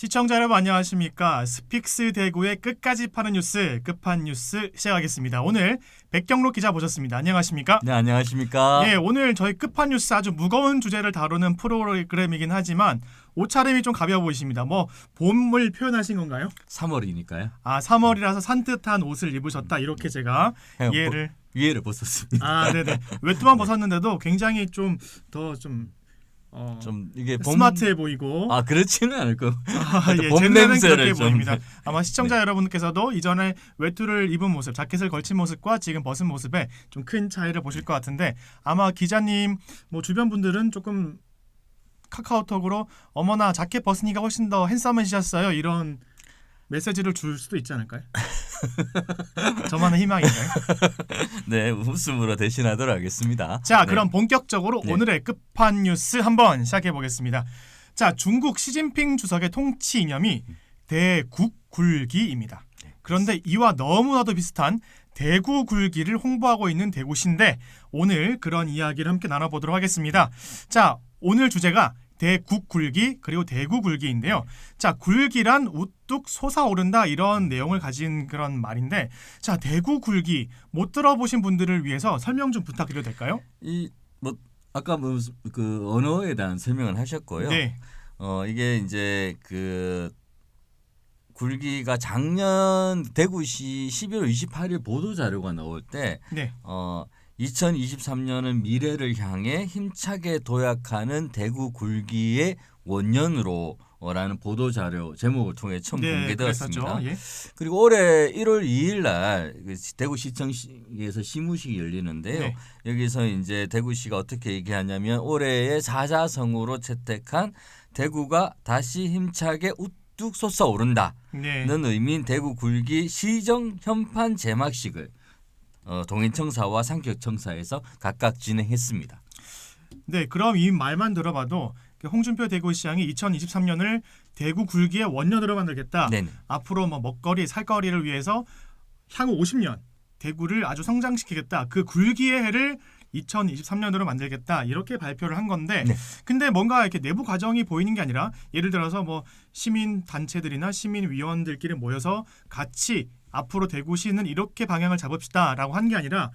시청자 여러분 안녕하십니까? 스픽스 대구의 끝까지 파는 뉴스 끝판뉴스 시작하겠습니다. 오늘 백경록 기자 모셨습니다. 안녕하십니까? 네, 안녕하십니까? 예, 오늘 저희 끝판뉴스 아주 무거운 주제를 다루는 프로그램이긴 하지만 옷차림이 좀 가벼워 보이십니다. 뭐 봄을 표현하신 건가요? 3월이니까요. 아, 3월이라서 산뜻한 옷을 입으셨다. 이렇게 제가 이해를 위에를 벗었습니다. 아, 네네. 외투만 벗었는데도 굉장히 좀 이게 스마트해 보이고 그렇지는 않을 거. 예, 봄 젠틀하게 냄새를 그렇게 좀 보입니다. 아마 시청자 여러분께서도 이전에 외투를 입은 모습, 자켓을 걸친 모습과 지금 벗은 모습에 좀 큰 차이를 보실 것 같은데 아마 기자님 뭐 주변 분들은 조금 카카오톡으로 어머나 자켓 벗으니까 훨씬 더 핸섬해지셨어요 이런 메시지를 줄 수도 있지 않을까요? 저만의 희망인가요? 네, 웃음으로 대신하도록 하겠습니다. 자, 네. 그럼 본격적으로 네. 오늘의 끝판 뉴스 한번 시작해 보겠습니다. 자, 중국 시진핑 주석의 통치 이념이 대국굴기입니다. 그런데 이와 너무나도 비슷한 대구굴기를 홍보하고 있는 대구시인데 오늘 그런 이야기를 함께 나눠보도록 하겠습니다. 자, 오늘 주제가 대국굴기 그리고 대구굴기인데요. 자, 굴기란 우뚝 솟아오른다 이런 내용을 가진 그런 말인데 자, 대구굴기 못 들어보신 분들을 위해서 설명 좀 부탁드려도 될까요? 아까 그 언어에 대한 설명을 하셨고요. 네. 이게 이제 그 굴기가 작년 대구시 11월 28일 보도 자료가 나올 때 네. 2023년은 미래를 향해 힘차게 도약하는 대구 굴기의 원년으로 라는 보도 자료 제목을 통해 처음 공개되었습니다. 그랬었죠. 예. 그리고 올해 1월 2일 날 대구시청에서 시무식이 열리는데요. 네. 여기서 이제 대구시가 어떻게 얘기하냐면 올해의 사자성어로 채택한 대구가 다시 힘차게 우뚝 솟아오른다는 네. 의미인 대구 굴기 시정 현판 제막식을 동인청사와 상격청사에서 각각 진행했습니다. 네, 그럼 이 말만 들어봐도 홍준표 대구시장이 2023년을 대구 굴기의 원년으로 만들겠다. 네네. 앞으로 뭐 먹거리, 살거리를 위해서 향후 50년 대구를 아주 성장시키겠다. 그 굴기의 해를 2023년으로 만들겠다. 이렇게 발표를 한 건데 네. 근데 뭔가 이렇게 내부 과정이 보이는 게 아니라 예를 들어서 뭐 시민 단체들이나 시민 위원들끼리 모여서 같이 앞으로 대구시는 이렇게 방향을 잡읍시다라고 한 게 아니라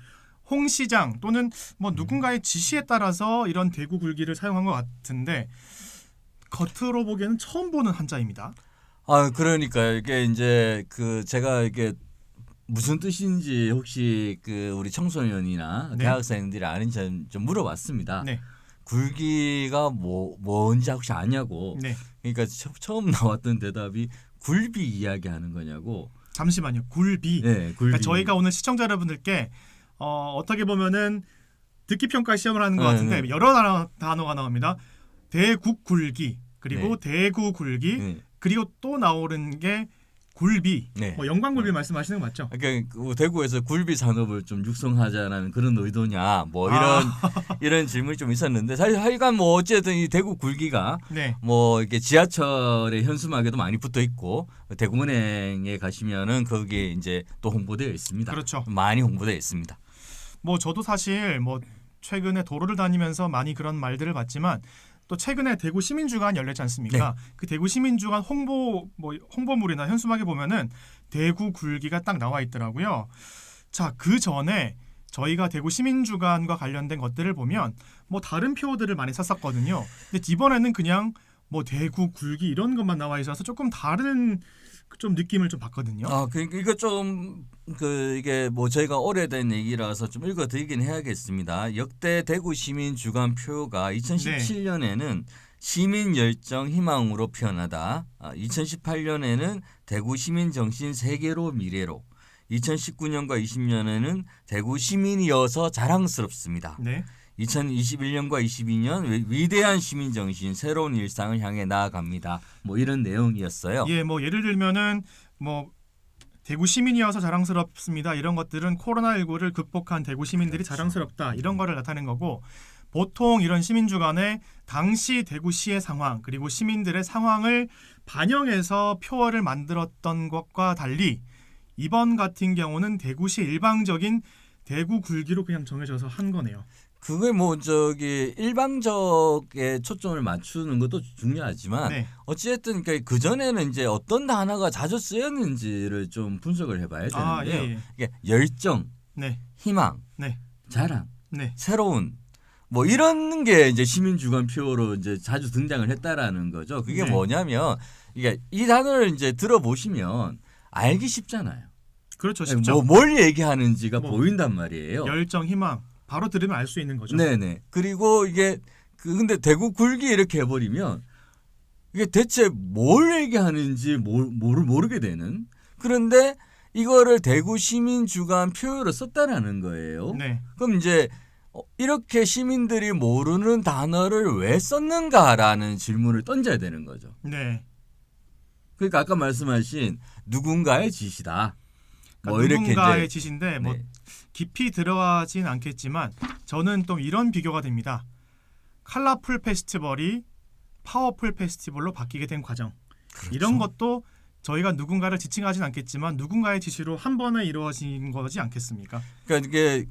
홍 시장 또는 뭐 누군가의 지시에 따라서 이런 대구 굴기를 사용한 것 같은데 겉으로 보기에는 처음 보는 한자입니다. 그러니까 이게 이제 제가 이게 무슨 뜻인지 혹시 우리 청소년이나 네. 대학생들이 아는지 좀 물어봤습니다. 네. 굴기가 뭔지 혹시 아냐고. 네. 그러니까 처음 나왔던 대답이 굴비 이야기하는 거냐고. 잠시만요. 굴비. 네, 굴비. 그러니까 저희가 오늘 시청자 여러분들께 어떻게 보면은 듣기 평가 시험을 하는 것 같은데 네. 여러 단어가 나옵니다. 대국굴기 그리고 대구굴기 그리고 또 나오는 게 굴비. 네. 뭐 영광굴비 말씀하시는 거 맞죠? 그러니까 대구에서 굴비 산업을 좀 육성하자라는 그런 의도냐 뭐 이런 질문이 좀 있었는데 사실 하여간 뭐 어쨌든 이 대구 굴기가 네. 뭐 이렇게 지하철에 현수막에도 많이 붙어 있고 대구은행에 가시면은 거기에 이제 또 홍보되어 있습니다. 그렇죠. 많이 홍보되어 있습니다. 뭐 저도 사실 뭐 최근에 도로를 다니면서 많이 그런 말들을 봤지만 또 최근에 대구 시민주간 열렸지 않습니까? 네. 그 대구 시민주간 홍보물이나 현수막에 보면은 대구 굴기가 딱 나와 있더라고요. 자, 그 전에 저희가 대구 시민주간과 관련된 것들을 보면 뭐 다른 표어들을 많이 썼었거든요. 근데 이번에는 그냥 뭐 대구 굴기 이런 것만 나와 있어서 조금 다른 좀 느낌을 좀 받거든요. 그러니까 이거 좀 이게 뭐 저희가 오래된 얘기라서 좀 읽어드리긴 해야겠습니다. 역대 대구 시민 주간 표가 2017년에는 시민 열정 희망으로 피어나다. 2018년에는 대구 시민 정신 세계로 미래로. 2019년과 20년에는 대구 시민이어서 자랑스럽습니다. 네. 2021년과 22년 위대한 시민 정신 새로운 일상을 향해 나아갑니다. 뭐 이런 내용이었어요. 예, 뭐 예를 들면은 뭐 대구 시민이어서 자랑스럽습니다. 이런 것들은 코로나19를 극복한 대구 시민들이 그렇죠. 자랑스럽다. 이런 거를 나타낸 거고 보통 이런 시민주간에 당시 대구시의 상황 그리고 시민들의 상황을 반영해서 표어를 만들었던 것과 달리 이번 같은 경우는 대구시 일방적인 대구 굴기로 그냥 정해져서 한 거네요. 그게 뭐 저기 일방적에 초점을 맞추는 것도 중요하지만 네. 어찌됐든 그 전에는 이제 어떤 단어가 자주 쓰였는지를 좀 분석을 해봐야 아, 되는데요. 예, 예. 이게 열정, 네. 희망, 네. 자랑, 네. 새로운 뭐 이런 게 이제 시민 주관 표로 이제 자주 등장을 했다라는 거죠. 그게 네. 뭐냐면 이게 이 단어를 이제 들어보시면 알기 쉽잖아요. 그렇죠. 쉽죠. 뭘 얘기하는지가 뭐, 보인단 말이에요. 열정, 희망 바로 들으면 알 수 있는 거죠. 네네. 그리고 이게 근데 대구 굴기 이렇게 해버리면 이게 대체 뭘 얘기하는지 모르게 되는. 그런데 이거를 대구 시민 주간 표로 썼다라는 거예요. 네. 그럼 이제 이렇게 시민들이 모르는 단어를 왜 썼는가라는 질문을 던져야 되는 거죠. 네. 그러니까 아까 말씀하신 누군가의 지시다. 뭐 그러니까 이렇게 누군가의 이제 지시인데 뭐 네. 깊이 들어가진 않겠지만 저는 또 이런 비교가 됩니다. 컬러풀 페스티벌이 파워풀 페스티벌로 바뀌게 된 과정. 그렇죠. 이런 것도 저희가 누군가를 지칭하진 않겠지만 누군가의 지시로 한 번에 이루어진 거지 않겠습니까? 그러니까 이게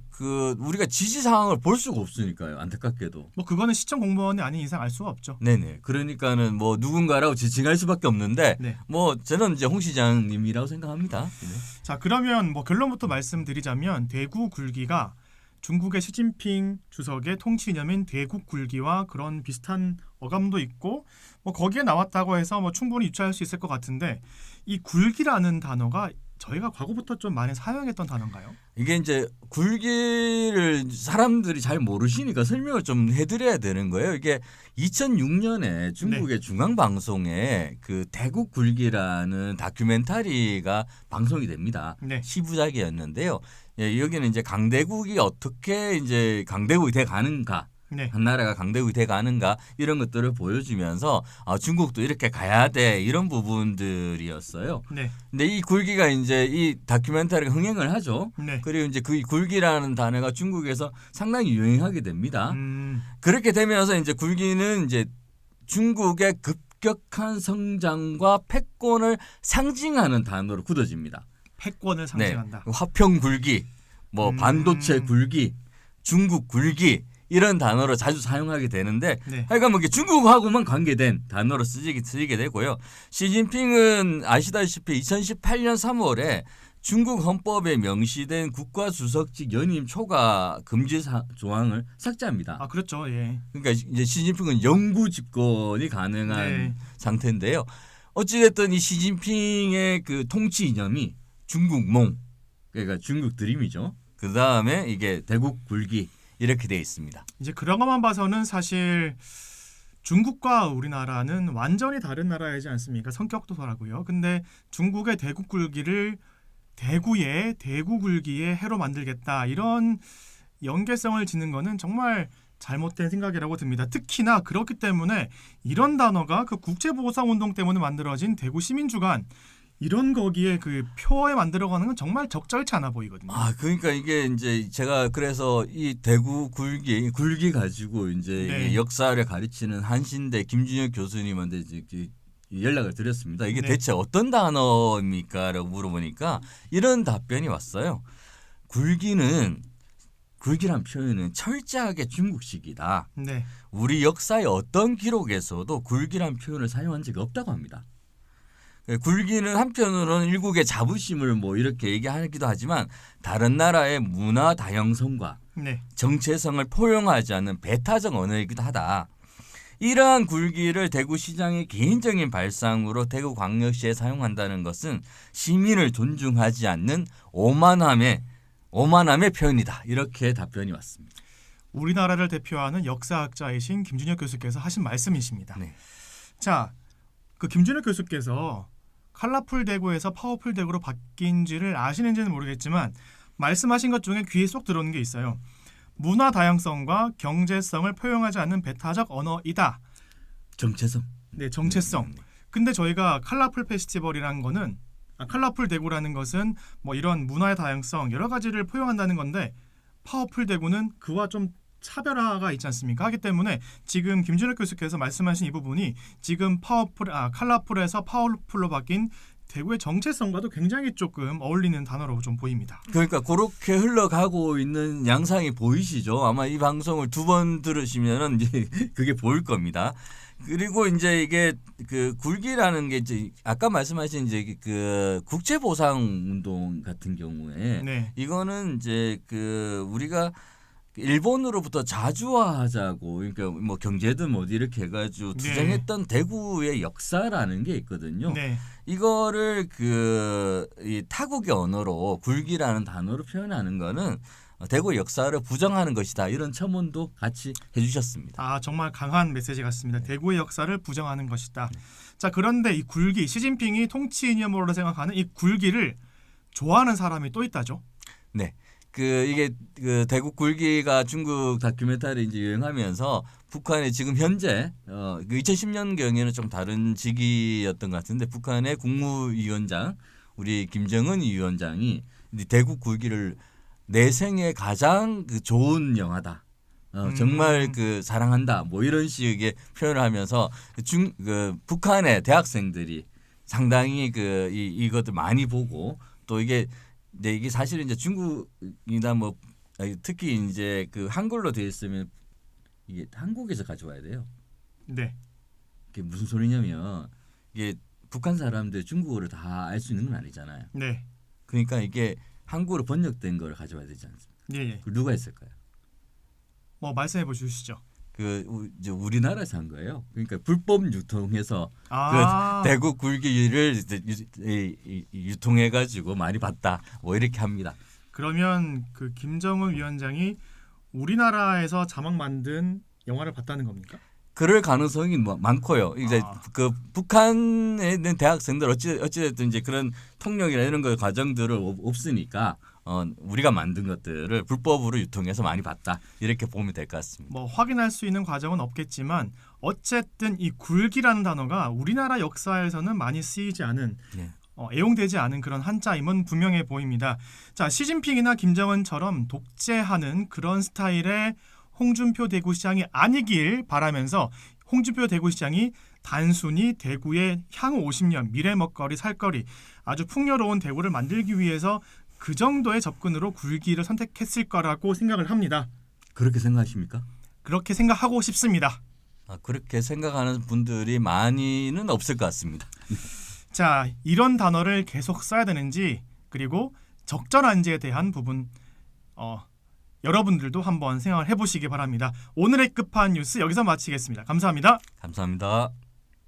우리가 지시 사항을 볼 수가 없으니까요. 안타깝게도. 뭐 그거는 시청 공무원이 아닌 이상 알 수가 없죠. 네네. 그러니까는 뭐 누군가라고 지칭할 수밖에 없는데 네. 뭐 저는 이제 홍 시장님이라고 생각합니다. 네. 자, 그러면 뭐 결론부터 말씀드리자면 대구 굴기가 중국의 시진핑 주석의 통치 이념인 대국 굴기와 그런 비슷한 어감도 있고 뭐 거기에 나왔다고 해서 뭐 충분히 유추할 수 있을 것 같은데 이 굴기라는 단어가 저희가 과거부터 좀 많이 사용했던 단어인가요? 이게 이제 굴기를 사람들이 잘 모르시니까 설명을 좀 해드려야 되는 거예요. 이게 2006년에 중국의 중앙방송에 그 대국 굴기라는 다큐멘터리가 방송이 됩니다. 네. 10부작이었는데요. 예, 여기는 이제 강대국이 어떻게 이제 강대국이 돼 가는가. 네. 한 나라가 강대국이 돼 가는가 이런 것들을 보여주면서 중국도 이렇게 가야 돼 이런 부분들이었어요. 네. 근데 이 굴기가 이제 이 다큐멘터리가 흥행을 하죠. 네. 그리고 이제 그 굴기라는 단어가 중국에서 상당히 유행하게 됩니다. 음. 그렇게 되면서 이제 굴기는 이제 중국의 급격한 성장과 패권을 상징하는 단어로 굳어집니다. 패권을 상징한다. 네. 화평 굴기, 뭐 반도체 굴기, 중국 굴기 이런 단어로 자주 사용하게 되는데 네. 하여간 뭐 중국하고만 관계된 단어로 쓰이게 되고요. 시진핑은 아시다시피 2018년 3월에 중국 헌법에 명시된 국가주석직 연임 초과 금지 조항을 삭제합니다. 아, 그렇죠. 예. 그러니까 이제 시진핑은 영구 집권이 가능한 네. 상태인데요. 어찌됐든 이 시진핑의 그 통치 이념이 중국몽, 그러니까 중국 드림이죠. 그 다음에 이게 대국 굴기 이렇게 되어 있습니다. 이제 그런 것만 봐서는 사실 중국과 우리나라는 완전히 다른 나라이지 않습니까? 성격도 다르고요. 근데 중국의 대국 굴기를 대구의 대구 굴기의 해로 만들겠다 이런 연계성을 짓는 거는 정말 잘못된 생각이라고 듭니다. 특히나 그렇기 때문에 이런 단어가 그 국제보상운동 때문에 만들어진 대구 시민주간 이런 거기에 그 표에 만들어가는 건 정말 적절치 않아 보이거든요. 그러니까 이게 이제 제가 그래서 이 대구 굴기 가지고 이제 네. 이게 역사를 가르치는 한신대 김준혁 교수님한테 이제 연락을 드렸습니다. 이게 네. 대체 어떤 단어입니까?라고 물어보니까 이런 답변이 왔어요. 굴기란 표현은 철저하게 중국식이다. 네. 우리 역사의 어떤 기록에서도 굴기란 표현을 사용한 적이 없다고 합니다. 굴기는 한편으로는 일국의 자부심을 뭐 이렇게 얘기하기도 하지만 다른 나라의 문화 다양성과 네. 정체성을 포용하지 않는 배타적 언어이기도 하다. 이러한 굴기를 대구시장의 개인적인 발상으로 대구광역시에 사용한다는 것은 시민을 존중하지 않는 오만함의 표현이다. 이렇게 답변이 왔습니다. 우리나라를 대표하는 역사학자이신 김준혁 교수께서 하신 말씀이십니다. 네. 자, 그 김준혁 교수께서 컬러풀 대구에서 파워풀 대구로 바뀐지를 아시는지는 모르겠지만 말씀하신 것 중에 귀에 쏙 들어오는 게 있어요. 문화 다양성과 경제성을 포용하지 않는 배타적 언어이다. 정체성. 네, 정체성. 근데 저희가 컬러풀 페스티벌이라는 거는 컬러풀 대구라는 것은 뭐 이런 문화의 다양성 여러 가지를 포용한다는 건데 파워풀 대구는 그와 좀 차별화가 있지 않습니까? 하기 때문에 지금 김준혁 교수께서 말씀하신 이 부분이 지금 컬러풀에서 파워풀로 바뀐 대구의 정체성과도 굉장히 조금 어울리는 단어로 좀 보입니다. 그러니까 그렇게 흘러가고 있는 양상이 보이시죠? 아마 이 방송을 2번 들으시면은 이제 그게 보일 겁니다. 그리고 이제 이게 그 굴기라는 게 이제 아까 말씀하신 이제 그 국제보상운동 같은 경우에 네. 이거는 이제 그 우리가 일본으로부터 자주화하자고 그러니까 뭐 경제든 뭐 이렇게 해가지고 투쟁했던 대구의 역사라는 게 있거든요. 네. 이거를 이 타국의 언어로 굴기라는 단어로 표현하는 거는 대구 역사를 부정하는 것이다. 이런 첨언도 같이 해주셨습니다. 아, 정말 강한 메시지 같습니다. 대구의 역사를 부정하는 것이다. 자, 그런데 이 굴기, 시진핑이 통치 이념으로 생각하는 이 굴기를 좋아하는 사람이 또 있다죠. 네. 이게 대구 굴기가 중국 다큐멘터리 이제 유행하면서 북한의 지금 현재 그 2010년경에는 좀 다른 직위였던 것 같은데 북한의 국무위원장 우리 김정은 위원장이 대구 굴기를 내 생에 가장 좋은 영화다. 정말 사랑한다. 뭐 이런 식의 표현을 하면서 북한의 대학생들이 상당히 이것들 많이 보고 또 이게 사실은 이제 중국이나 뭐 특히 이제 한글로 되어 있으면 이게 한국에서 가져와야 돼요. 네. 이게 무슨 소리냐면 이게 북한 사람들 중국어를 다 알 수 있는 건 아니잖아요. 네. 그러니까 이게 한국어로 번역된 걸 가져와야 되지 않습니까? 예, 예. 그걸 누가 했을까요? 뭐 말씀해 보시죠. 이제 우리나라에서 한 거예요. 그러니까 불법 유통해서 대구 굴기를 유통해 가지고 많이 봤다. 뭐 이렇게 합니다. 그러면 김정은 위원장이 우리나라에서 자막 만든 영화를 봤다는 겁니까? 그럴 가능성이 많고요. 이제 북한에 있는 대학생들 어찌됐든 이제 그런 통역이나 이런 거 과정들을 없으니까 우리가 만든 것들을 불법으로 유통해서 많이 봤다. 이렇게 보면 될 것 같습니다. 뭐 확인할 수 있는 과정은 없겠지만 어쨌든 이 굴기라는 단어가 우리나라 역사에서는 많이 쓰이지 않은 애용되지 않은 그런 한자임은 분명해 보입니다. 자, 시진핑이나 김정은처럼 독재하는 그런 스타일의 홍준표 대구시장이 아니길 바라면서 홍준표 대구시장이 단순히 대구의 향후 50년 미래 먹거리 살거리 아주 풍요로운 대구를 만들기 위해서 그 정도의 접근으로 굴기를 선택했을 거라고 생각을 합니다. 그렇게 생각하십니까? 그렇게 생각하고 싶습니다. 그렇게 생각하는 분들이 많이는 없을 것 같습니다. 자, 이런 단어를 계속 써야 되는지 그리고 적절한지에 대한 부분 여러분들도 한번 생각을 해보시기 바랍니다. 오늘의 끝판 뉴스 여기서 마치겠습니다. 감사합니다. 감사합니다.